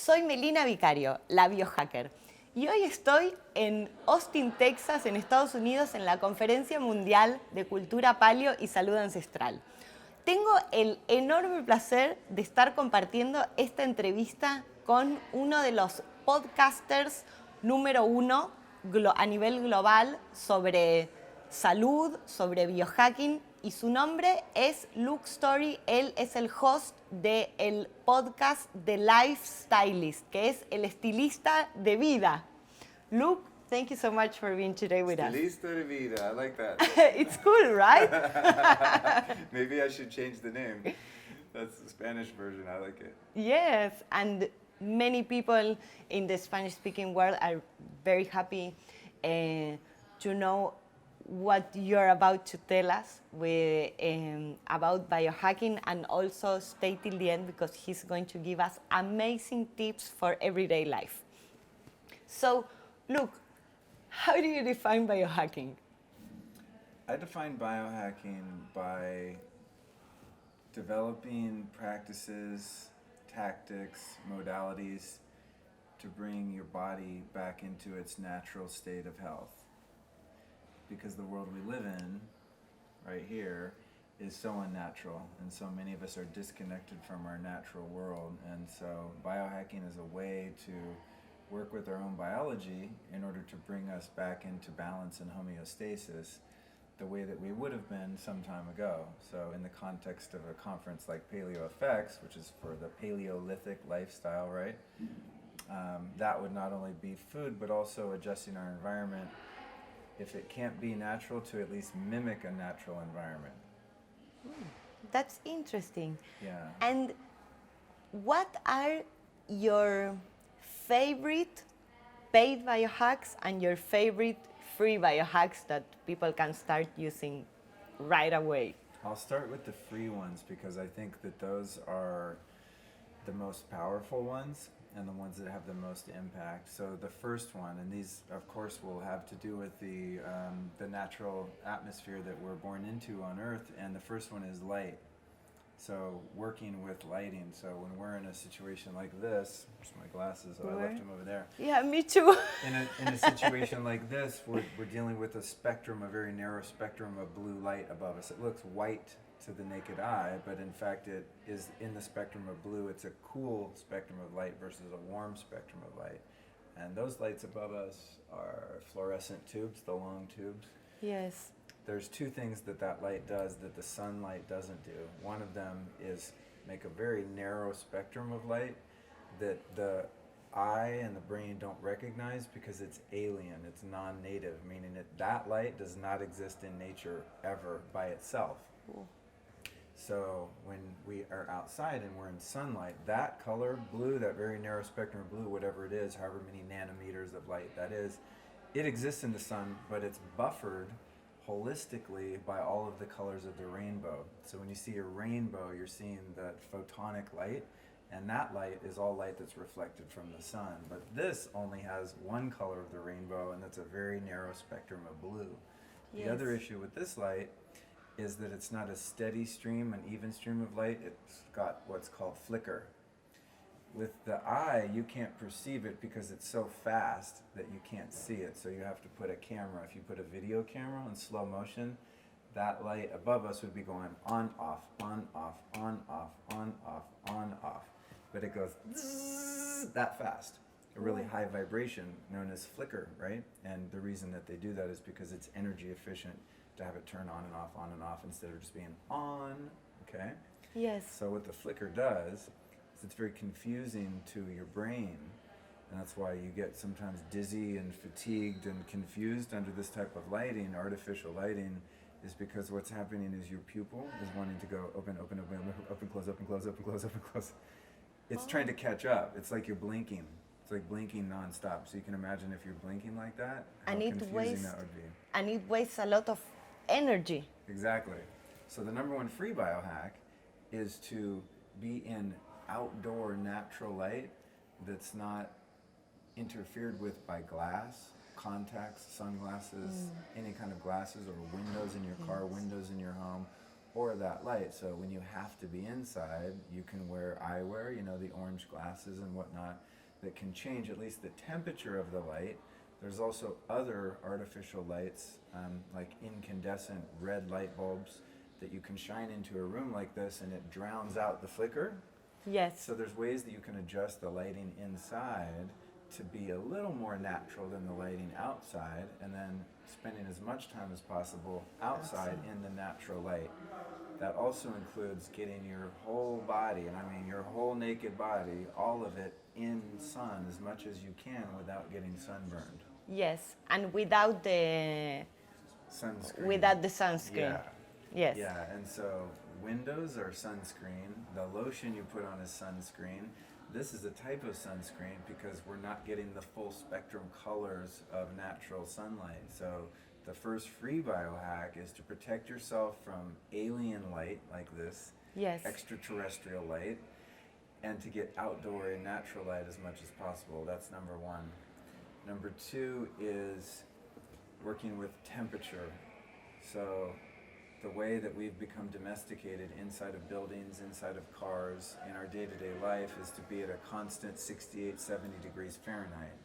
Soy Melina Vicario, la Biohacker, y hoy estoy en Austin, Texas, en Estados Unidos, en la Conferencia Mundial de Cultura Paleo y Salud Ancestral. Tengo el enorme placer de estar compartiendo esta entrevista con uno de los podcasters número uno a nivel global sobre salud, sobre biohacking, y su nombre es Luke Story. Él es el host del podcast de Life Stylist, que es el estilista de vida. Luke, thank you so much for being today with us. Estilista de vida, I like that. It's cool, right? Maybe I should change the name. That's the Spanish version, I like it. Yes, and many people in the Spanish-speaking world are very happy to know what you're about to tell us about biohacking, and also stay till the end because he's going to give us amazing tips for everyday life. So, look, how do you define biohacking? I define biohacking by developing practices, tactics, modalities to bring your body back into its natural state of health. Because the world we live in, right here, is so unnatural, and so many of us are disconnected from our natural world. And so biohacking is a way to work with our own biology in order to bring us back into balance and homeostasis the way that we would have been some time ago. So in the context of a conference like PaleoFX, which is for the Paleolithic lifestyle, right? That would not only be food, but also adjusting our environment, if it can't be natural, to at least mimic a natural environment. That's interesting. Yeah. And what are your favorite paid biohacks and your favorite free biohacks that people can start using right away? I'll start with the free ones because I think that those are the most powerful ones and the ones that have the most impact. So the first one, and these of course will have to do with the natural atmosphere that we're born into on Earth, and the first one is light. So working with lighting. So when we're in a situation like this, there's my glasses, I left them over there. Yeah, me too. In a situation like this, we're dealing with a spectrum, a very narrow spectrum of blue light above us. It looks white to the naked eye, but in fact it is in the spectrum of blue. It's a cool spectrum of light versus a warm spectrum of light. And those lights above us are fluorescent tubes, the long tubes. Yes. There's two things that light does that the sunlight doesn't do. One of them is make a very narrow spectrum of light that the eye and the brain don't recognize because it's alien, it's non-native, meaning that light does not exist in nature ever by itself. Cool. So when we are outside and we're in sunlight, that color, blue, that very narrow spectrum of blue, whatever it is, however many nanometers of light that is, it exists in the sun, but it's buffered holistically by all of the colors of the rainbow. So when you see a rainbow, you're seeing that photonic light, and that light is all light that's reflected from the sun. But this only has one color of the rainbow, and that's a very narrow spectrum of blue. Yes. The other issue with this light is that it's not a steady stream, an even stream of light. It's got what's called flicker. With the eye, you can't perceive it because it's so fast that you can't see it. So you have to put a camera. If you put a video camera in slow motion, that light above us would be going on, off, on, off, on, off, on, off, on, off. But it goes that fast. A really high vibration known as flicker, right? And the reason that they do that is because it's energy efficient to have it turn on and off instead of just being on, okay? Yes. So what the flicker does is it's very confusing to your brain, and that's why you get sometimes dizzy and fatigued and confused under this type of lighting, artificial lighting, is because what's happening is your pupil is wanting to go open, open, open, open, close, open, close, open, close, open, close. It's trying to catch up. It's like you're blinking. It's like blinking nonstop. So you can imagine if you're blinking like that, how confusing that would be. And it wastes a lot of energy. Exactly. So the number one free biohack is to be in outdoor natural light that's not interfered with by glass, contacts, sunglasses, any kind of glasses, or windows in your car, windows in your home, or that light. So when you have to be inside, you can wear eyewear, you know, the orange glasses and whatnot, that can change at least the temperature of the light. There's also other artificial lights, like incandescent red light bulbs that you can shine into a room like this and it drowns out the flicker. Yes. So there's ways that you can adjust the lighting inside to be a little more natural than the lighting outside, and then spending as much time as possible outside in the natural light. That also includes getting your whole body, and I mean your whole naked body, all of it in sun as much as you can without getting sunburned. Yes, and without the sunscreen. Yeah. Yes. Yeah, and so windows are sunscreen. The lotion you put on is sunscreen. This is a type of sunscreen because we're not getting the full spectrum colors of natural sunlight. So the first free biohack is to protect yourself from alien light like this, Yes. extraterrestrial light, and to get outdoor and natural light as much as possible. That's number one. Number two is working with temperature. So the way that we've become domesticated inside of buildings, inside of cars, in our day-to-day life is to be at a constant 68, 70 degrees Fahrenheit.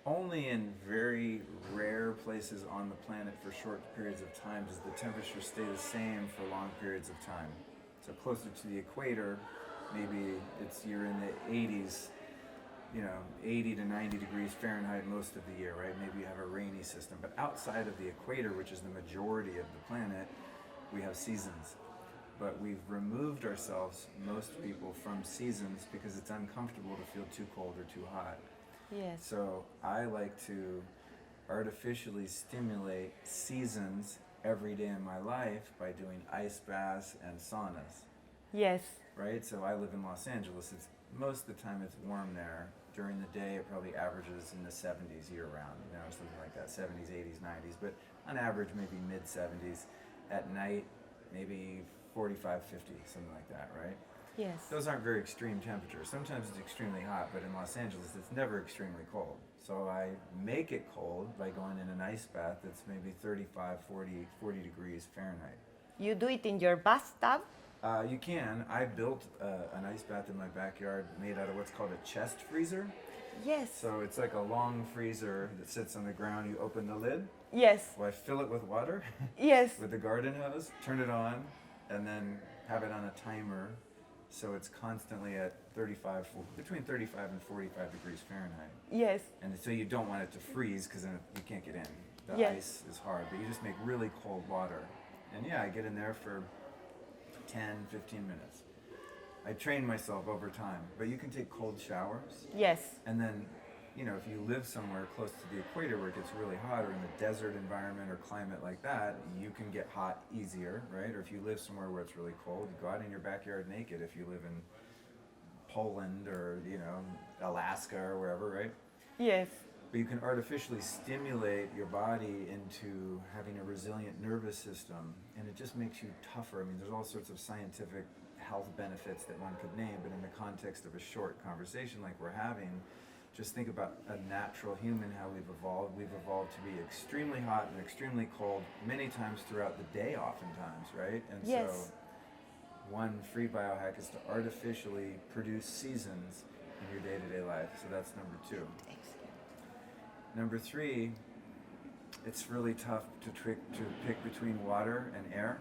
Only in very rare places on the planet for short periods of time does the temperature stay the same for long periods of time. So closer to the equator, maybe you're in the 80s, 80 to 90 degrees Fahrenheit most of the year, right? Maybe you have a rainy system. But outside of the equator, which is the majority of the planet, we have seasons. But we've removed ourselves, most people, from seasons because it's uncomfortable to feel too cold or too hot. Yes. So I like to artificially stimulate seasons every day in my life by doing ice baths and saunas. Yes. Right? So I live in Los Angeles. Most of the time it's warm there. During the day it probably averages in the 70s year round, something like that, 70s, 80s, 90s, but on average maybe mid 70s. At night maybe 45, 50, something like that, right? Yes. Those aren't very extreme temperatures. Sometimes it's extremely hot, but in Los Angeles it's never extremely cold. So I make it cold by going in an ice bath that's maybe 35, 40 degrees Fahrenheit. You do it in your bathtub? You can. I built an ice bath in my backyard made out of what's called a chest freezer. Yes. So it's like a long freezer that sits on the ground. You open the lid. Yes. Well, I fill it with water. Yes. With the garden hose, turn it on, and then have it on a timer. So it's constantly at between 35 and 45 degrees Fahrenheit. Yes. And so you don't want it to freeze because then you can't get in. The Yes. ice is hard, but you just make really cold water. And yeah, I get in there for 10, 15 minutes. I train myself over time, but you can take cold showers. Yes. And then, if you live somewhere close to the equator where it gets really hot, or in a desert environment or climate like that, you can get hot easier, right? Or if you live somewhere where it's really cold, you go out in your backyard naked if you live in Poland or, Alaska or wherever, right? Yes. But you can artificially stimulate your body into having a resilient nervous system, and it just makes you tougher. I mean, there's all sorts of scientific health benefits that one could name, but in the context of a short conversation like we're having, just think about a natural human, how we've evolved. We've evolved to be extremely hot and extremely cold many times throughout the day oftentimes, right? And Yes. so one free biohack is to artificially produce seasons in your day-to-day life. So that's number two. Number three, it's really tough to pick between water and air,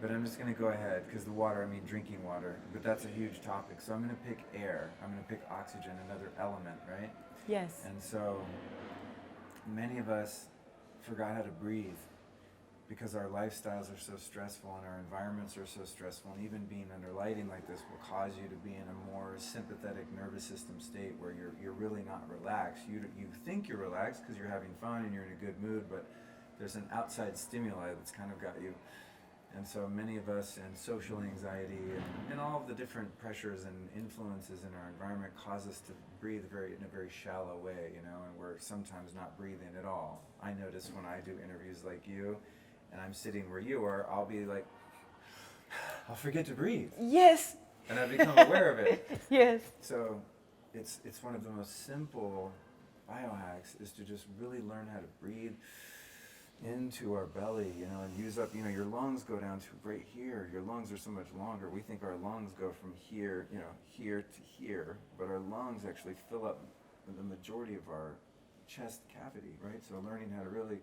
but I'm just going to go ahead because the water, I mean drinking water, but that's a huge topic. So I'm going to pick air. I'm going to pick oxygen, another element, right? Yes. And so many of us forgot how to breathe because our lifestyles are so stressful and our environments are so stressful, and even being under lighting like this will cause you to be in a more sympathetic nervous system state where you're really not relaxed. You think you're relaxed because you're having fun and you're in a good mood, but there's an outside stimuli that's kind of got you. And so many of us, and social anxiety and all of the different pressures and influences in our environment cause us to breathe in a very shallow way, and we're sometimes not breathing at all. I notice when I do interviews like you, and I'm sitting where you are, I'll be like, I'll forget to breathe. Yes. And I've become aware of it. Yes. So it's one of the most simple biohacks is to just really learn how to breathe into our belly, and use up, your lungs go down to right here. Your lungs are so much longer. We think our lungs go from here, here to here, but our lungs actually fill up the majority of our chest cavity, right? So learning how to really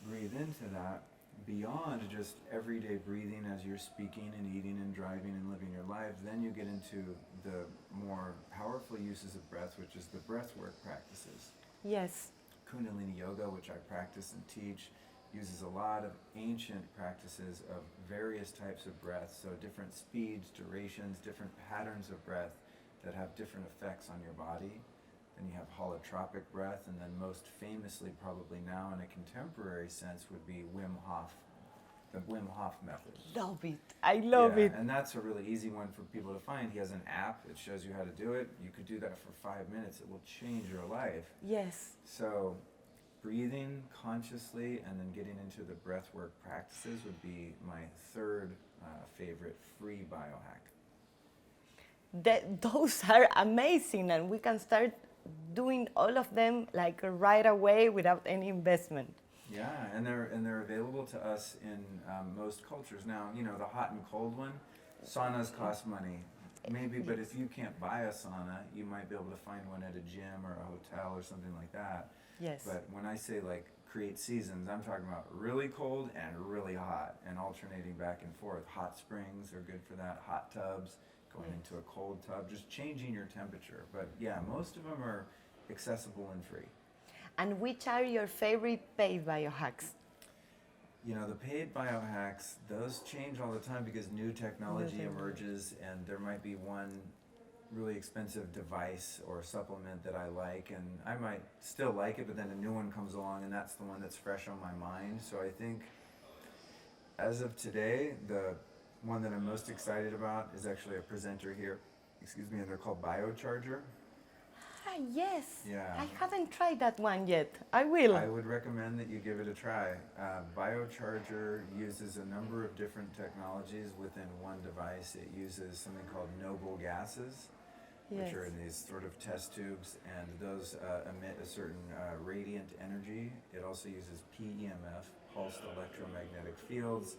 breathe into that beyond just everyday breathing as you're speaking and eating and driving and living your life, then you get into the more powerful uses of breath, which is the breath work practices. Yes. Kundalini yoga, which I practice and teach, uses a lot of ancient practices of various types of breath, so different speeds, durations, different patterns of breath that have different effects on your body. Then you have holotropic breath, and then most famously, probably now in a contemporary sense, would be Wim Hof, the Wim Hof method. Love it. I love it. And that's a really easy one for people to find. He has an app that shows you how to do it. You could do that for 5 minutes. It will change your life. Yes. So breathing consciously and then getting into the breathwork practices would be my third favorite free biohack. Those are amazing, and we can start doing all of them like right away without any investment. Yeah, and they're available to us in most cultures. Now, the hot and cold one, saunas cost money, maybe, but if you can't buy a sauna, you might be able to find one at a gym or a hotel or something like that. Yes. But when I say like create seasons, I'm talking about really cold and really hot and alternating back and forth. Hot springs are good for that, hot tubs, going into a cold tub, just changing your temperature. But yeah, most of them are accessible and free. And which are your favorite paid biohacks? The paid biohacks, those change all the time because new technology emerges, and there might be one really expensive device or supplement that I like, and I might still like it, but then a new one comes along, and that's the one that's fresh on my mind. So I think as of today, the one that I'm most excited about is actually a presenter here, and they're called Biocharger. Yes. Yeah. I haven't tried that one yet. I will. I would recommend that you give it a try. Biocharger uses a number of different technologies within one device. It uses something called noble gases, which are in these sort of test tubes, and those emit a certain radiant energy. It also uses PEMF, pulsed electromagnetic fields,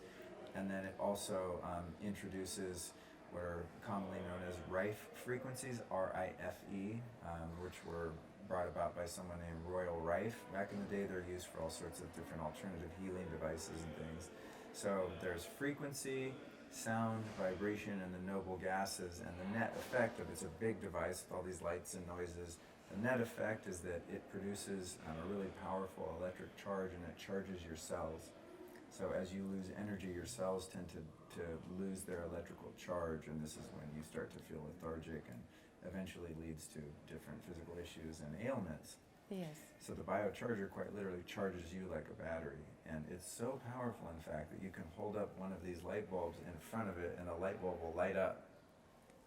and then it also introduces what are commonly known as Rife frequencies, R-I-F-E, which were brought about by someone named Royal Rife. Back in the day, they're used for all sorts of different alternative healing devices and things. So there's frequency, sound, vibration, and the noble gases, and the net effect of it's a big device with all these lights and noises. The net effect is that it produces a really powerful electric charge, and it charges your cells. So as you lose energy, your cells tend to lose their electrical charge, and this is when you start to feel lethargic and eventually leads to different physical issues and ailments. Yes. So the biocharger quite literally charges you like a battery, and it's so powerful, in fact, that you can hold up one of these light bulbs in front of it and the light bulb will light up.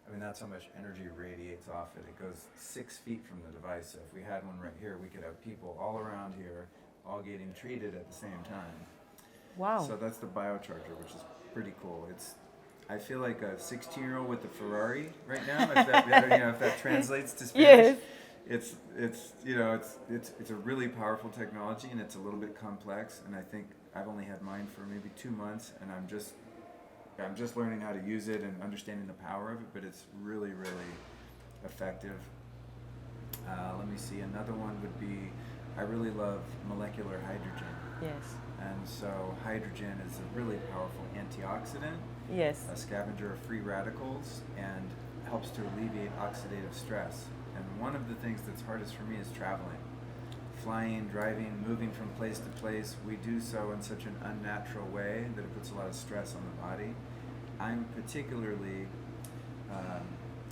I mean, that's how much energy radiates off it. It goes 6 feet from the device. So if we had one right here, we could have people all around here all getting treated at the same time. Wow. So that's the Biocharger, which is pretty cool. I feel like a 16-year-old with the Ferrari right now. If that translates to Spanish. Yes. It's a really powerful technology, and it's a little bit complex. And I think I've only had mine for maybe 2 months, and I'm just learning how to use it and understanding the power of it. But it's really, really effective. Let me see. Another one would be, I really love molecular hydrogen. Yes. And so hydrogen is a really powerful antioxidant, Yes. a scavenger of free radicals, and helps to alleviate oxidative stress. And one of the things that's hardest for me is traveling. Flying, driving, moving from place to place. We do so in such an unnatural way that it puts a lot of stress on the body. I'm particularly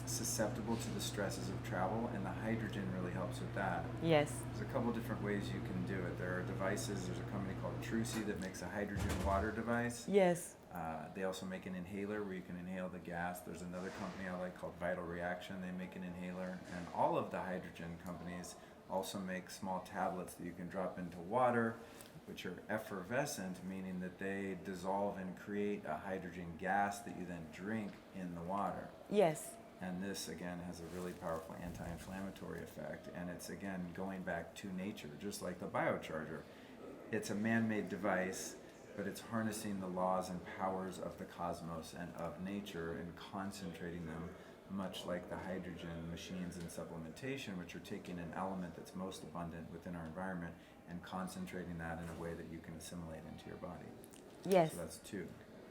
susceptible to the stresses of travel, and the hydrogen really helps with that. Yes. There's a couple different ways you can do it. There are devices. There's a company called Trucy that makes a hydrogen water device. Yes. They also make an inhaler where you can inhale the gas. There's another company I like called Vital Reaction. They make an inhaler. And all of the hydrogen companies also make small tablets that you can drop into water, which are effervescent, meaning that they dissolve and create a hydrogen gas that you then drink in the water. Yes. And this, again, has a really powerful anti-inflammatory effect. And it's, again, going back to nature, just like the Biocharger. it's a man-made device, but it's harnessing the laws and powers of the cosmos and of nature and concentrating them, much like the hydrogen machines in supplementation, which are taking an element that's most abundant within our environment and concentrating that in a way that you can assimilate into your body. Yes. So that's 2.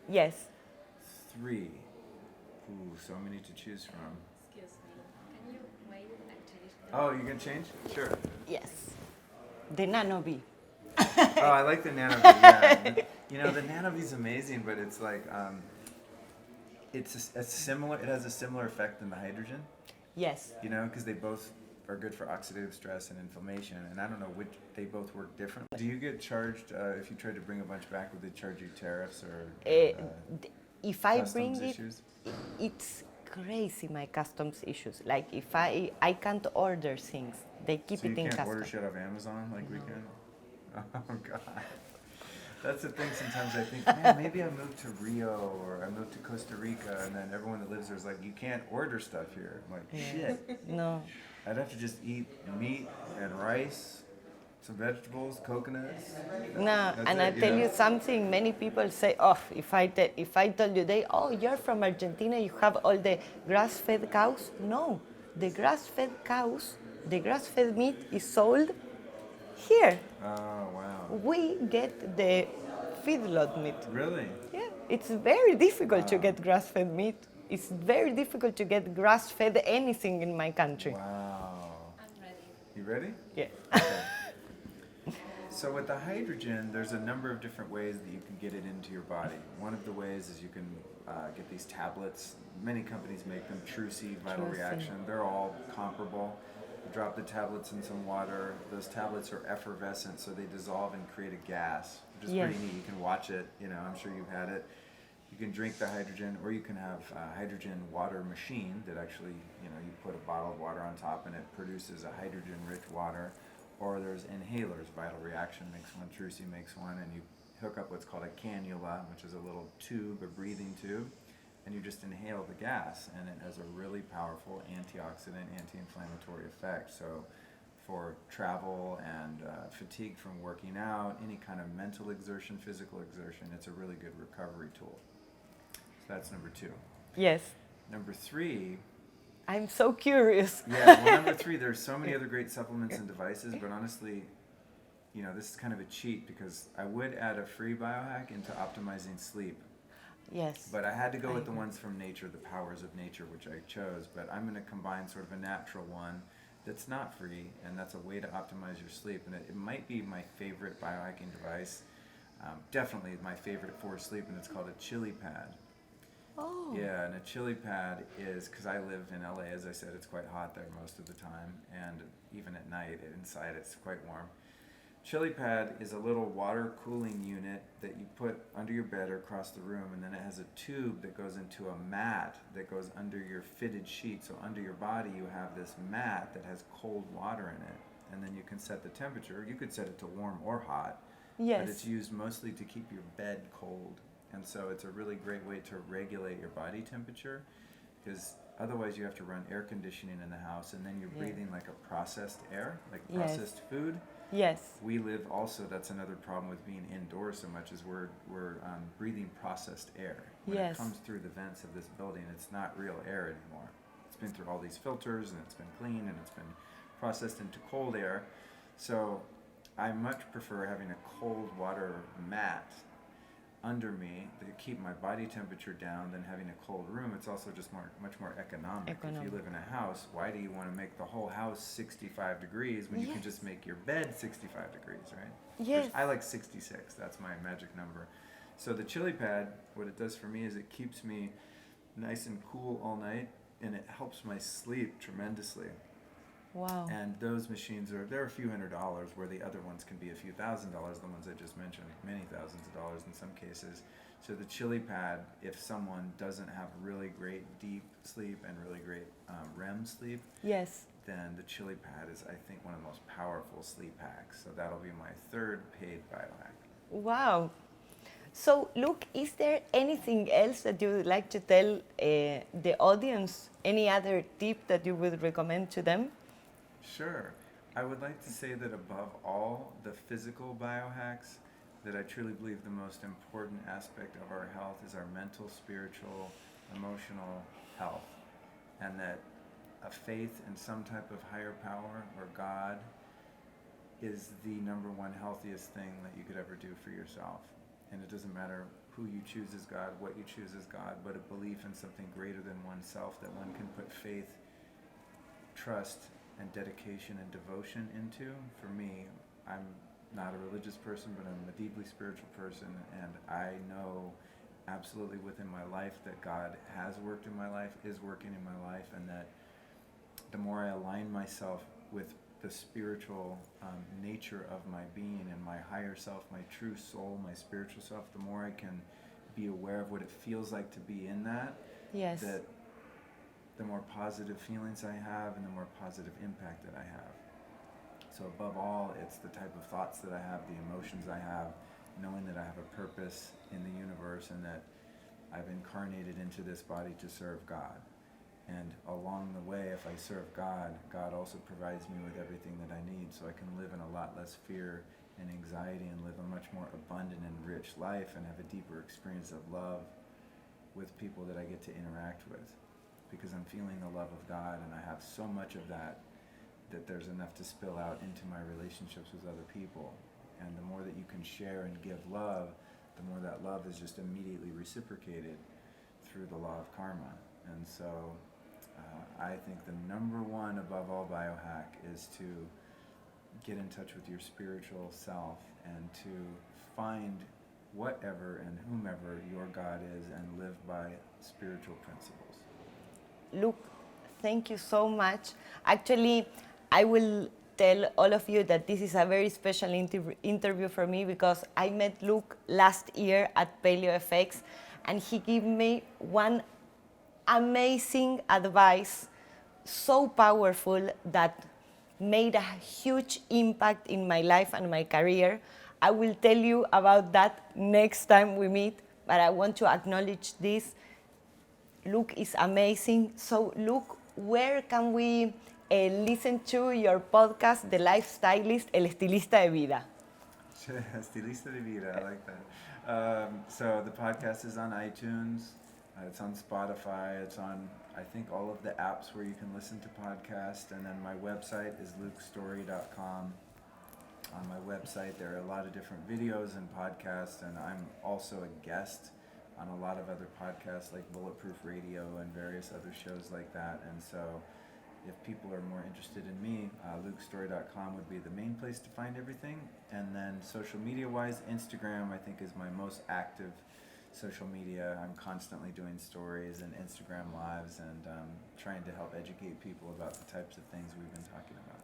Yes. 3. Ooh, so many to choose from. Excuse me. Can you wait and change the Oh, you can change? Sure. Yes. The Nano Bee. Oh, I like the Nano Bee, yeah. You know, the Nano Bee is amazing, but it's like, it's a similar, it has a similar effect than the hydrogen, Yes. you know, because they both are good for oxidative stress and inflammation, and I don't know which, they both work differently. Do you get charged, if you tried to bring a bunch back, would they charge you tariffs or If I customs bring it, issues? it's crazy, my customs issues. Like if I can't order things, they keep So you it in can't customs. order shit off Amazon like we can? Oh, God. That's the thing, sometimes I think, man, maybe I moved to Rio or I moved to Costa Rica, and then everyone that lives there is like, you can't order stuff here. I'm like, shit. No. I'd have to just eat meat and rice, some vegetables, coconuts. No, That's and it, I tell know? you something. Many people say, "Oh, if I told you oh, you're from Argentina, you have all the grass-fed cows." No, the grass-fed cows, the grass-fed meat is sold here. Oh, wow. We get the feedlot meat. Really? Yeah, it's very difficult to get grass-fed meat. It's very difficult to get grass-fed anything in my country. Wow. I'm ready. You ready? Yeah. Okay. So with the hydrogen, there's a number of different ways that you can get it into your body. One of the ways is you can get these tablets. Many companies make them, Trucy, Vital Trucy. Reaction. They're all comparable. You drop the tablets in some water. Those tablets are effervescent, so they dissolve and create a gas, which is Yes. pretty neat. You can watch it. You know, I'm sure you've had it. You can drink the hydrogen, or you can have a hydrogen water machine that actually, you know, you put a bottle of water on top and it produces a hydrogen-rich water. Or there's inhalers. Vital Reaction makes one, Trucy makes one, and you hook up what's called a cannula, which is a little tube, a breathing tube, and you just inhale the gas, and it has a really powerful antioxidant, anti-inflammatory effect. So for travel and fatigue from working out, any kind of mental exertion, physical exertion, it's a really good recovery tool. So that's number 2. Yes. Number 3, I'm so curious. yeah, well, number 3, there's so many other great supplements and devices, but honestly, you know, this is kind of a cheat because I would add a free biohack into optimizing sleep, Yes. but I had to go with the ones from nature, the powers of nature, which I chose. But I'm going to combine sort of a natural one that's not free, and that's a way to optimize your sleep. And it might be my favorite biohacking device, definitely my favorite for sleep, and it's called a chili pad. Oh. Yeah, and a chili pad is, because I live in LA, as I said, it's quite hot there most of the time, and even at night, inside it's quite warm. Chili pad is a little water cooling unit that you put under your bed or across the room, and then it has a tube that goes into a mat that goes under your fitted sheet. So under your body you have this mat that has cold water in it, and then you can set the temperature. You could set it to warm or hot, Yes. but it's used mostly to keep your bed cold. And so it's a really great way to regulate your body temperature, because otherwise you have to run air conditioning in the house, and then you're Yeah. breathing like a processed air, like Yes. processed food. Yes. We live also, that's another problem with being indoors so much, is we're breathing processed air. When Yes. it comes through the vents of this building, it's not real air anymore. It's been through all these filters, and it's been cleaned, and it's been processed into cold air. So I much prefer having a cold water mat under me to keep my body temperature down than having a cold room. It's also just much more economic. If you live in a house, why do you want to make the whole house 65 degrees when you can Yes. just make your bed 65 degrees, right? Yes. I like 66. That's my magic number. So the chili pad, what it does for me is it keeps me nice and cool all night, and it helps my sleep tremendously. Wow. And those machines they're a few $100s, where the other ones can be a few $1,000s, the ones I just mentioned, many thousands of dollars in some cases. So the chili pad, if someone doesn't have really great deep sleep and really great REM sleep, Yes. then the chili pad is, I think, one of the most powerful sleep hacks. So that'll be my 3rd paid biohack. Wow. So, Luke, is there anything else that you would like to tell the audience? Any other tip that you would recommend to them? Sure. I would like to say that above all the physical biohacks, that I truly believe the most important aspect of our health is our mental, spiritual, emotional health. And that a faith in some type of higher power or God is the number one healthiest thing that you could ever do for yourself. And it doesn't matter who you choose as God, what you choose as God, but a belief in something greater than oneself that one can put faith, trust, and dedication and devotion into. For me, I'm not a religious person, but I'm a deeply spiritual person, and I know absolutely within my life that God has worked in my life, is working in my life, and that the more I align myself with the spiritual nature of my being and my higher self, my true soul, my spiritual self, the more I can be aware of what it feels like to be in that, Yes. that the more positive feelings I have and the more positive impact that I have. So above all, it's the type of thoughts that I have, the emotions I have, knowing that I have a purpose in the universe and that I've incarnated into this body to serve God. And along the way, if I serve God, God also provides me with everything that I need so I can live in a lot less fear and anxiety and live a much more abundant and rich life and have a deeper experience of love with people that I get to interact with. Because I'm feeling the love of God and I have so much of that there's enough to spill out into my relationships with other people. And the more that you can share and give love, the more that love is just immediately reciprocated through the law of karma. And so I think the number one above all biohack is to get in touch with your spiritual self and to find whatever and whomever your God is and live by spiritual principles. Luke, thank you so much. Actually, I will tell all of you that this is a very special interview for me because I met Luke last year at BioHacks and he gave me one amazing advice, so powerful that made a huge impact in my life and my career. I will tell you about that next time we meet, but I want to acknowledge this. Luke is amazing. So Luke, where can we listen to your podcast, The Life Stylist, El Estilista de Vida? Estilista de vida, I like that. So the podcast is on iTunes, it's on Spotify, it's on, I think, all of the apps where you can listen to podcasts, and then my website is lukestory.com. On my website, there are a lot of different videos and podcasts, and I'm also a guest on a lot of other podcasts like Bulletproof Radio and various other shows like that. And so if people are more interested in me, lukestory.com would be the main place to find everything. And then social media-wise, Instagram I think is my most active social media. I'm constantly doing stories and Instagram lives and trying to help educate people about the types of things we've been talking about.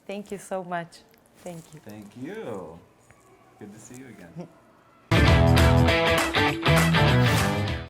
Thank you so much. Thank you. Thank you. Good to see you again.